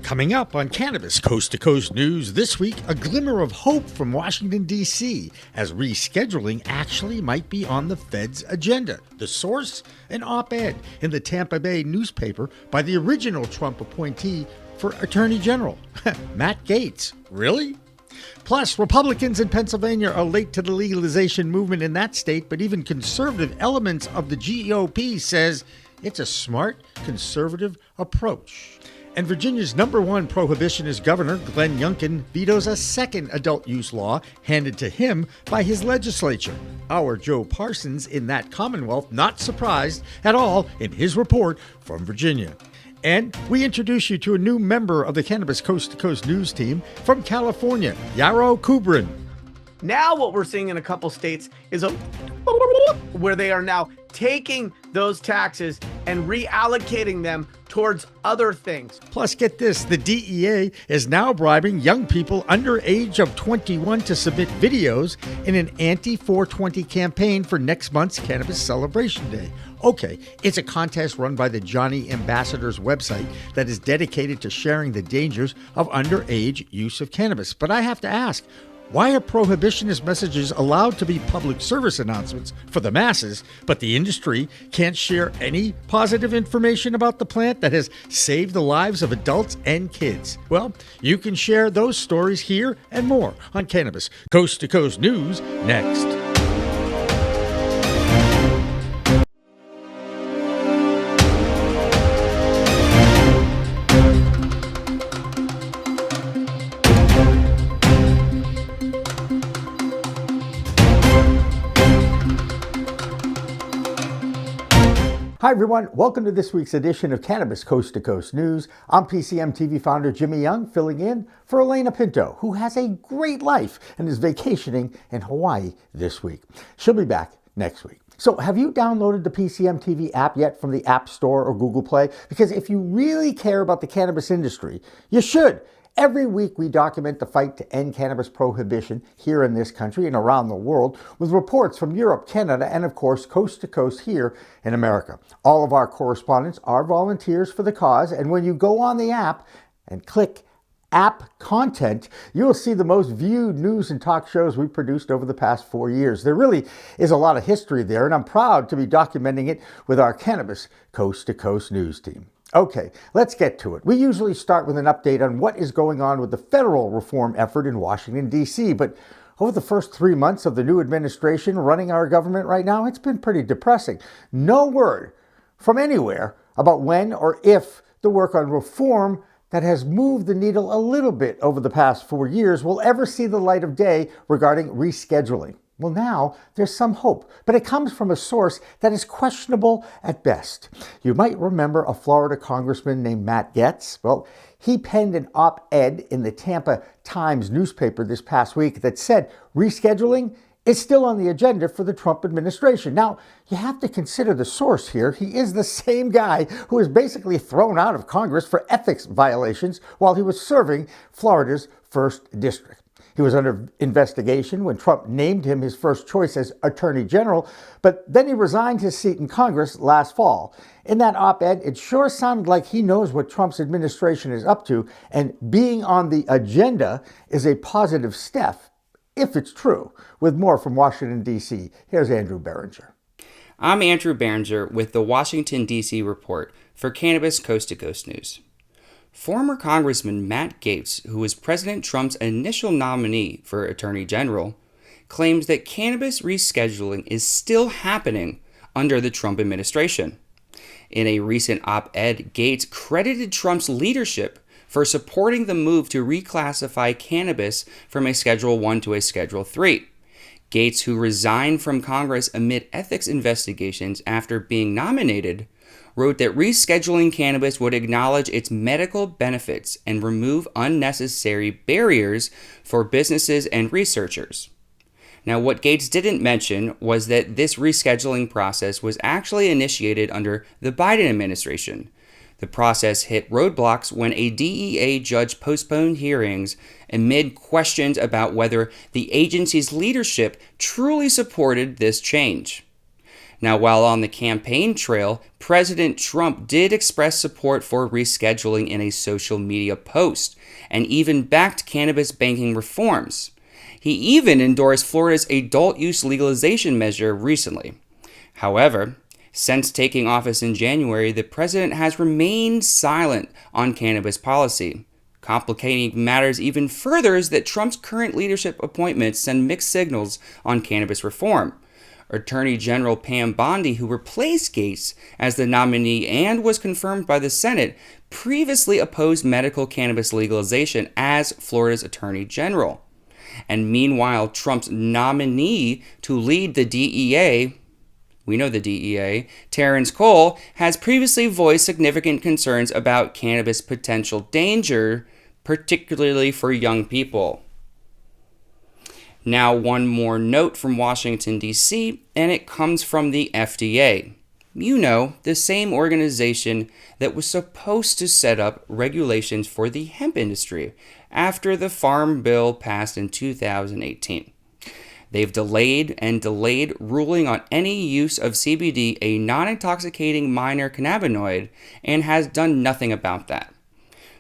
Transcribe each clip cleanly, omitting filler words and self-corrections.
Coming up on Cannabis Coast to Coast News this week, a glimmer of hope from Washington, D.C., as rescheduling actually might be on the Fed's agenda. The source? An op-ed in the Tampa Bay newspaper by the original Trump appointee for Attorney General, Matt Gaetz. Really? Plus, Republicans in Pennsylvania are late to the legalization movement in that state, but even conservative elements of the GOP says it's a smart, conservative approach. And Virginia's #1 prohibitionist Governor Glen Youngkin vetoes a second adult use law handed to him by his legislature. Our Joe Parsons in that Commonwealth not surprised at all in his report from Virginia. And we introduce you to a new member of the Cannabis Coast to Coast News team from California, Yarrow Kubrin. Now what we're seeing in a couple states is where they are now taking those taxes and reallocating them towards other things. Plus, get this, the DEA is now bribing young people under age of 21 to submit videos in an anti-420 campaign for next month's Cannabis Celebration Day. Okay, it's a contest run by the Johnny Ambassadors website that is dedicated to sharing the dangers of underage use of cannabis. But I have to ask, why are prohibitionist messages allowed to be public service announcements for the masses, but the industry can't share any positive information about the plant that has saved the lives of adults and kids? Well, you can share those stories here and more on Cannabis Coast to Coast News next. Hi everyone, welcome to this week's edition of Cannabis Coast to Coast News. I'm PCMTV Founder Jimmy Young, filling in for Alaina Pinto, who has a great life and is vacationing in Hawaii this week. She'll be back next week. So have you downloaded the PCMTV app yet from the App Store or Google Play? Because if you really care about the cannabis industry, you should. Every week we document the fight to end cannabis prohibition here in this country and around the world with reports from Europe, Canada, and of course coast to coast here in America. All of our correspondents are volunteers for the cause, and when you go on the app and click app content, you'll see the most viewed news and talk shows we produced over the past 4 years. There really is a lot of history there, and I'm proud to be documenting it with our Cannabis Coast to Coast News team. Okay, let's get to it. We usually start with an update on what is going on with the federal reform effort in Washington, D.C., but over the first 3 months of the new administration running our government right now, it's been pretty depressing. No word from anywhere about when or if the work on reform that has moved the needle a little bit over the past 4 years will ever see the light of day regarding rescheduling. Well, now there's some hope, but it comes from a source that is questionable at best. You might remember a Florida congressman named Matt Goetz. Well, he penned an op-ed in the Tampa Times newspaper this past week that said rescheduling is still on the agenda for the Trump administration. Now, you have to consider the source here. He is the same guy who was basically thrown out of Congress for ethics violations while he was serving Florida's 1st District. He was under investigation when Trump named him his first choice as Attorney General, but then he resigned his seat in Congress last fall. In that op-ed, it sure sounded like he knows what Trump's administration is up to, and being on the agenda is a positive step, if it's true. With more from Washington, D.C., here's Andrew Behringer. I'm Andrew Behringer with the Washington, D.C. report for Cannabis Coast to Coast News. Former Congressman Matt Gaetz, who was President Trump's initial nominee for Attorney General, claims that cannabis rescheduling is still happening under the Trump administration. In a recent op-ed, Gaetz credited Trump's leadership for supporting the move to reclassify cannabis from a Schedule I to a Schedule III. Gaetz, who resigned from Congress amid ethics investigations after being nominated, wrote that rescheduling cannabis would acknowledge its medical benefits and remove unnecessary barriers for businesses and researchers. Now, what Gaetz didn't mention was that this rescheduling process was actually initiated under the Biden administration. The process hit roadblocks when a DEA judge postponed hearings amid questions about whether the agency's leadership truly supported this change. Now, while on the campaign trail, President Trump did express support for rescheduling in a social media post and even backed cannabis banking reforms. He even endorsed Florida's adult use legalization measure recently. However, since taking office in January, the president has remained silent on cannabis policy. Complicating matters even further is that Trump's current leadership appointments send mixed signals on cannabis reform. Attorney General Pam Bondi, who replaced Goetz as the nominee and was confirmed by the Senate, previously opposed medical cannabis legalization as Florida's Attorney General. And meanwhile, Trump's nominee to lead the DEA, we know the DEA, Terrence Cole, has previously voiced significant concerns about cannabis' potential danger, particularly for young people. Now, one more note from Washington, D.C., and it comes from the FDA. You know, the same organization that was supposed to set up regulations for the hemp industry after the Farm Bill passed in 2018. They've delayed ruling on any use of CBD, a non-intoxicating minor cannabinoid, and has done nothing about that.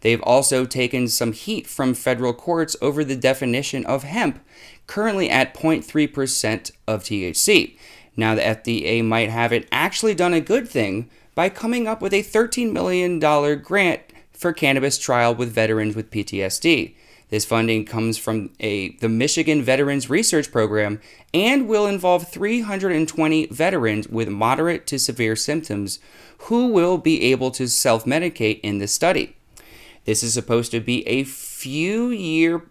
They've also taken some heat from federal courts over the definition of hemp, currently at 0.3% of THC. Now, the FDA might have it actually done a good thing by coming up with a $13 million grant for cannabis trial with veterans with PTSD. This funding comes from the Michigan Veterans Research Program and will involve 320 veterans with moderate to severe symptoms who will be able to self-medicate in this study. This is supposed to be a few-year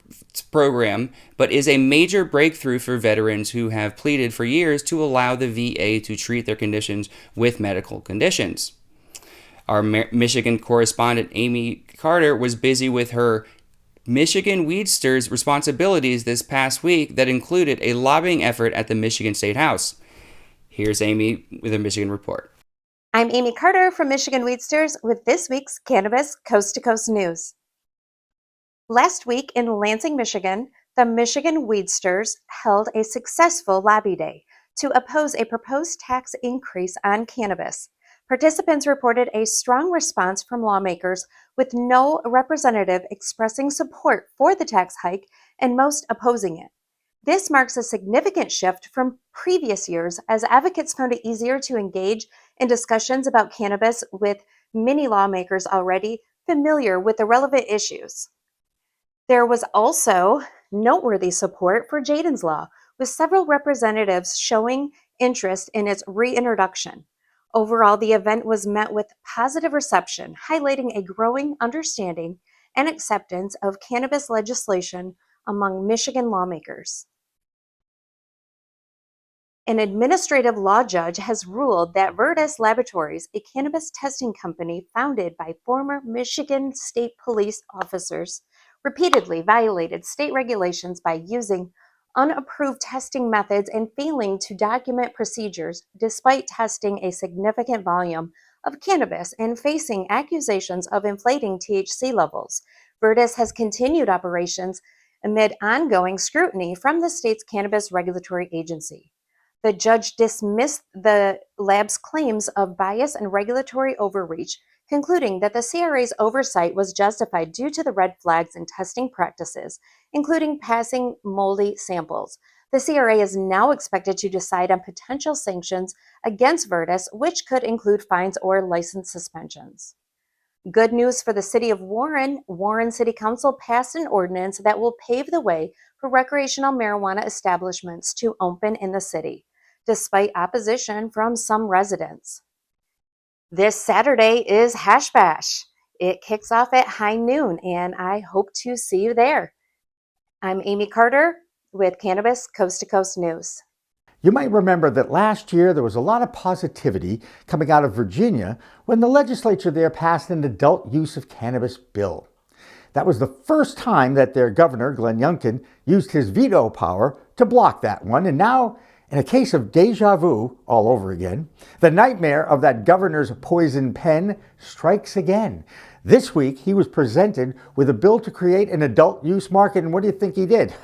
program, but is a major breakthrough for veterans who have pleaded for years to allow the VA to treat their conditions with medical conditions. Our Michigan correspondent, Amie Carter, was busy with her Michigan Weedsters responsibilities this past week that included a lobbying effort at the Michigan State House. Here's Amie with a Michigan report. I'm Amie Carter from Michigan Weedsters with this week's Cannabis Coast to Coast news. Last week in Lansing, Michigan, the Michigan Weedsters held a successful lobby day to oppose a proposed tax increase on cannabis. Participants reported a strong response from lawmakers, with no representative expressing support for the tax hike and most opposing it. This marks a significant shift from previous years, as advocates found it easier to engage in discussions about cannabis with many lawmakers already familiar with the relevant issues. There was also noteworthy support for Jaden's Law, with several representatives showing interest in its reintroduction. Overall, the event was met with positive reception, highlighting a growing understanding and acceptance of cannabis legislation among Michigan lawmakers. An administrative law judge has ruled that Virtus Laboratories, a cannabis testing company founded by former Michigan State Police officers, repeatedly violated state regulations by using unapproved testing methods and failing to document procedures despite testing a significant volume of cannabis and facing accusations of inflating THC levels. Virtus has continued operations amid ongoing scrutiny from the state's cannabis regulatory agency. The judge dismissed the lab's claims of bias and regulatory overreach, concluding that the CRA's oversight was justified due to the red flags in testing practices, including passing moldy samples. The CRA is now expected to decide on potential sanctions against Virtus, which could include fines or license suspensions. Good news for the city of Warren. Warren City Council passed an ordinance that will pave the way for recreational marijuana establishments to open in the city, despite opposition from some residents. This Saturday is Hash Bash. It kicks off at high noon, and I hope to see you there. I'm Amie Carter with Cannabis Coast to Coast News. You might remember that last year there was a lot of positivity coming out of Virginia when the legislature there passed an adult use of cannabis bill. That was the first time that their governor, Glen Youngkin, used his veto power to block that one, and now, in a case of deja vu all over again, the nightmare of that governor's poison pen strikes again. This week, he was presented with a bill to create an adult use market, and what do you think he did?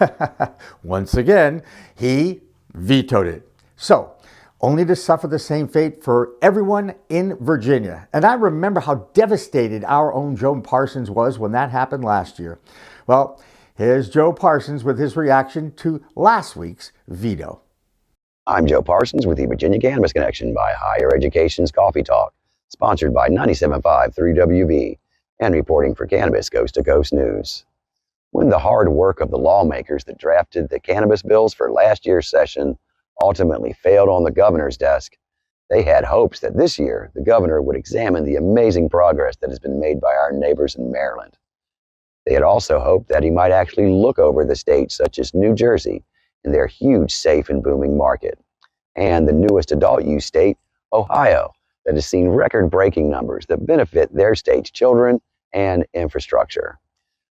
Once again, he vetoed it. So, only to suffer the same fate for everyone in Virginia. And I remember how devastated our own Joe Parsons was when that happened last year. Well, here's Joe Parsons with his reaction to last week's veto. I'm Joe Parsons with the Virginia Cannabis Connection by Higher Education's Coffee Talk, sponsored by 97.5 3WV and reporting for Cannabis Coast to Coast News. When the hard work of the lawmakers that drafted the cannabis bills for last year's session ultimately failed on the governor's desk, they had hopes that this year the governor would examine the amazing progress that has been made by our neighbors in Maryland. They had also hoped that he might actually look over the states such as New Jersey and their huge, safe and booming market, and the newest adult use state, Ohio, that has seen record-breaking numbers that benefit their state's children and infrastructure.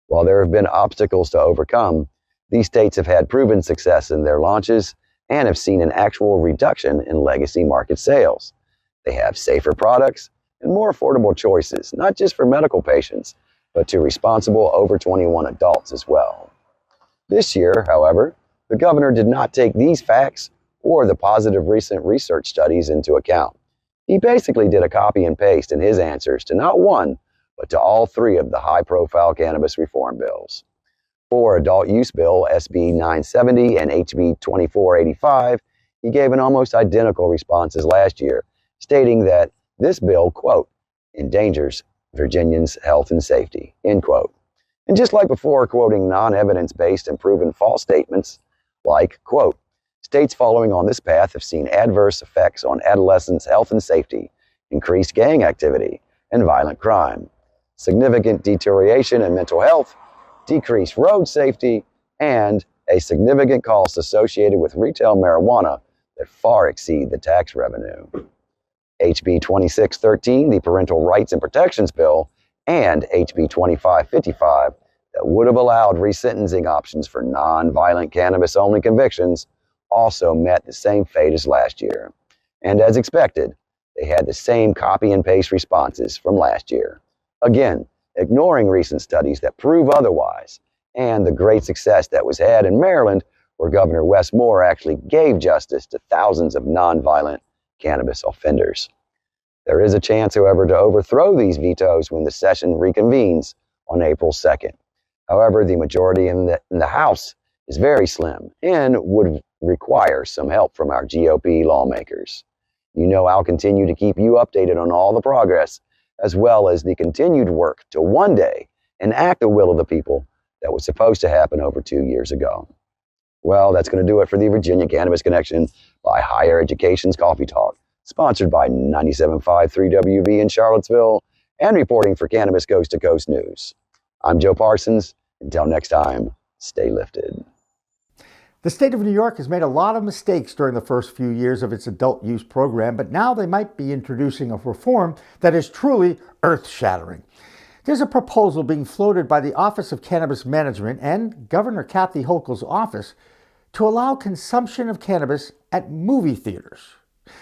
While there have been obstacles to overcome, these states have had proven success in their launches and have seen an actual reduction in legacy market sales. They have safer products and more affordable choices, not just for medical patients, but to responsible over 21 adults as well. This year, however, the governor did not take these facts or the positive recent research studies into account. He basically did a copy and paste in his answers to not one, but to all three of the high-profile cannabis reform bills. For adult use bill SB 970 and HB 2485, he gave an almost identical response as last year, stating that this bill, quote, endangers Virginians' health and safety, end quote. And just like before, quoting non-evidence-based and proven false statements like, quote, states following on this path have seen adverse effects on adolescents' health and safety, increased gang activity and violent crime, significant deterioration in mental health, decreased road safety, and a significant cost associated with retail marijuana that far exceed the tax revenue. HB 2613, the Parental Rights and Protections Bill, and HB 2555, that would have allowed resentencing options for non-violent cannabis-only convictions, also met the same fate as last year. And as expected, they had the same copy and paste responses from last year. Again, ignoring recent studies that prove otherwise, and the great success that was had in Maryland, where Governor Wes Moore actually gave justice to thousands of nonviolent cannabis offenders. There is a chance, however, to overthrow these vetoes when the session reconvenes on April 2nd. However, the majority in the House is very slim and would require some help from our GOP lawmakers. You know I'll continue to keep you updated on all the progress, as well as the continued work to one day enact the will of the people that was supposed to happen over 2 years ago. Well, that's going to do it for the Virginia Cannabis Connection by Higher Education's Coffee Talk, sponsored by 97.5 3WV in Charlottesville and reporting for Cannabis Coast to Coast News. I'm Joe Parsons. Until next time, stay lifted. The state of New York has made a lot of mistakes during the first few years of its adult use program, but now they might be introducing a reform that is truly earth-shattering. There's a proposal being floated by the Office of Cannabis Management and Governor Kathy Hochul's office to allow consumption of cannabis at movie theaters.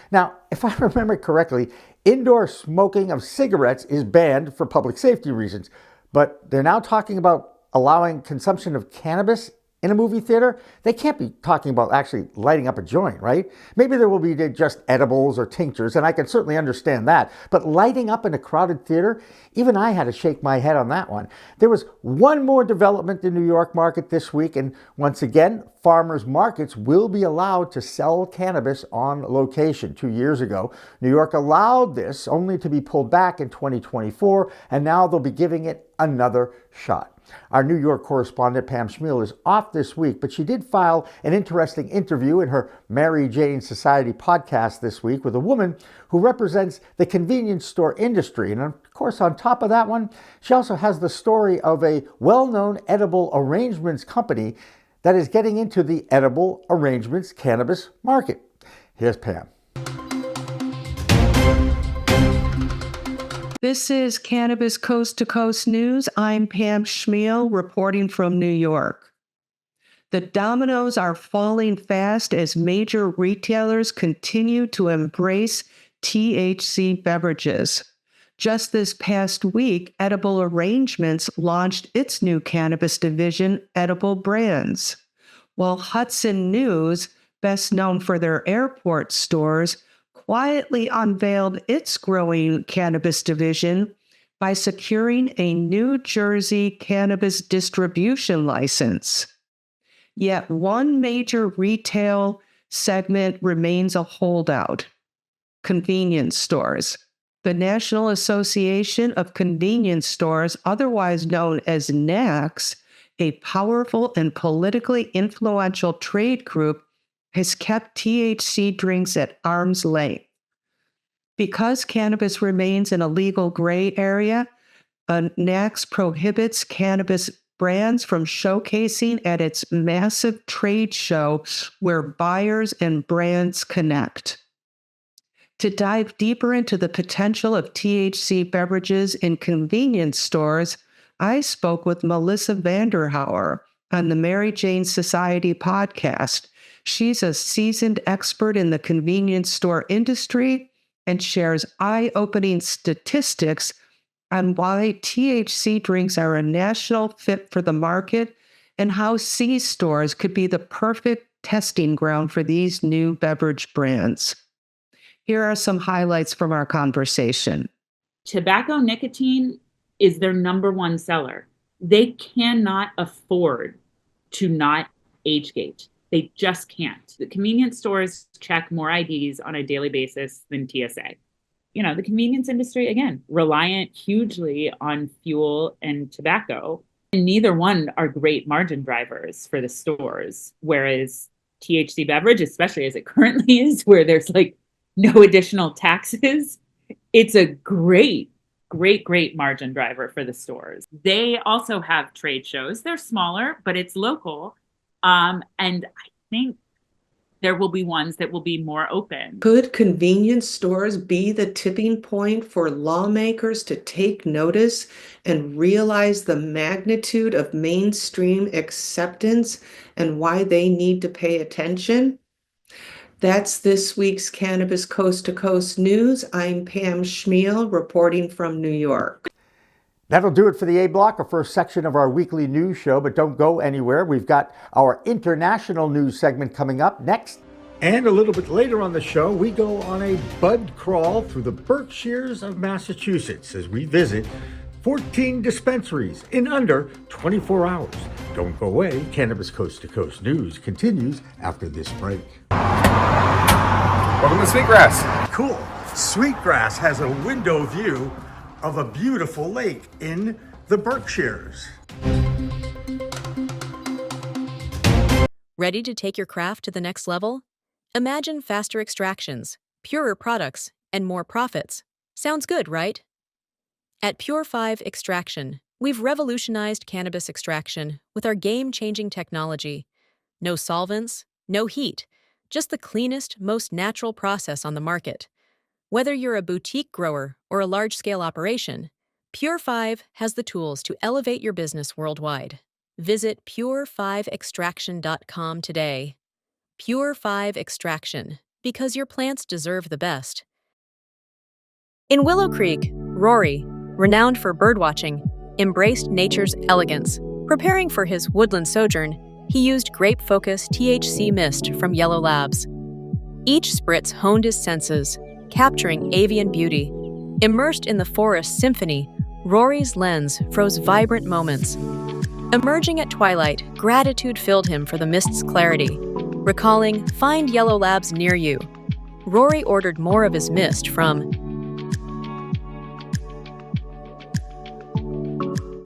Now, if I remember correctly, indoor smoking of cigarettes is banned for public safety reasons, but they're now talking about allowing consumption of cannabis in a movie theater. They can't be talking about actually lighting up a joint, right? Maybe there will be just edibles or tinctures, and I can certainly understand that. But lighting up in a crowded theater, even I had to shake my head on that one. There was one more development in New York market this week, and once again, farmers markets will be allowed to sell cannabis on location. 2 years ago, New York allowed this only to be pulled back in 2024, and now they'll be giving it another shot. Our New York correspondent Pam Schmiel is off this week, but she did file an interesting interview in her Mary Jane Society podcast this week with a woman who represents the convenience store industry. And of course, on top of that one, she also has the story of a well-known edible arrangements company that is getting into the edible arrangements cannabis market. Here's Pam. This is Cannabis Coast to Coast News. I'm Pam Schmiel reporting from New York. The dominoes are falling fast as major retailers continue to embrace THC beverages. Just this past week, Edible Arrangements launched its new cannabis division, Edible Brands, while Hudson News best known for their airport stores, quietly unveiled its growing cannabis division by securing a New Jersey cannabis distribution license. Yet one major retail segment remains a holdout: convenience stores. The National Association of Convenience Stores, otherwise known as NACS, a powerful and politically influential trade group, has kept THC drinks at arm's length. Because cannabis remains in a legal gray area, NACS prohibits cannabis brands from showcasing at its massive trade show where buyers and brands connect. To dive deeper into the potential of THC beverages in convenience stores, I spoke with Melissa Vanderhauer on the Mary Jane Society podcast. She's a seasoned expert in the convenience store industry and shares eye-opening statistics on why THC drinks are a national fit for the market and how C-stores could be the perfect testing ground for these new beverage brands. Here are some highlights from our conversation. Tobacco nicotine is their number one seller. They cannot afford to not age gate. They just can't. The convenience stores check more IDs on a daily basis than TSA. You know, the convenience industry, again, reliant hugely on fuel and tobacco. And neither one are great margin drivers for the stores. Whereas THC beverage, especially as it currently is, where there's like no additional taxes, it's a great margin driver for the stores. They also have trade shows. They're smaller, but it's local. And I think there will be ones that will be more open. Could convenience stores be the tipping point for lawmakers to take notice and realize the magnitude of mainstream acceptance and why they need to pay attention? That's this week's Cannabis Coast to Coast News. I'm Pam Schmiel, reporting from New York. That'll do it for the A Block, our first section of our weekly news show, but don't go anywhere. We've got our international news segment coming up next. And a little bit later on the show, we go on a bud crawl through the Berkshires of Massachusetts as we visit 14 dispensaries in under 24 hours. Don't go away. Cannabis Coast to Coast News continues after this break. Welcome to Sweetgrass. Cool. Sweetgrass has a window view of a beautiful lake in the Berkshires. Ready to take your craft to the next level? Imagine faster extractions, purer products, and more profits. Sounds good, right? At Pure 5 Extraction, we've revolutionized cannabis extraction with our game-changing technology. No solvents, no heat, just the cleanest, most natural process on the market. Whether you're a boutique grower or a large-scale operation, Pure 5 has the tools to elevate your business worldwide. Visit pure5extraction.com today. Pure 5 Extraction, because your plants deserve the best. In Willow Creek, Rory, renowned for birdwatching, embraced nature's elegance. Preparing for his woodland sojourn, he used Grape Focus THC Mist from Yellow Labs. Each spritz honed his senses, capturing avian beauty. Immersed in the forest symphony, Rory's lens froze vibrant moments. Emerging at twilight, gratitude filled him for the mist's clarity. Recalling, find Yellow Labs near you. Rory ordered more of his mist from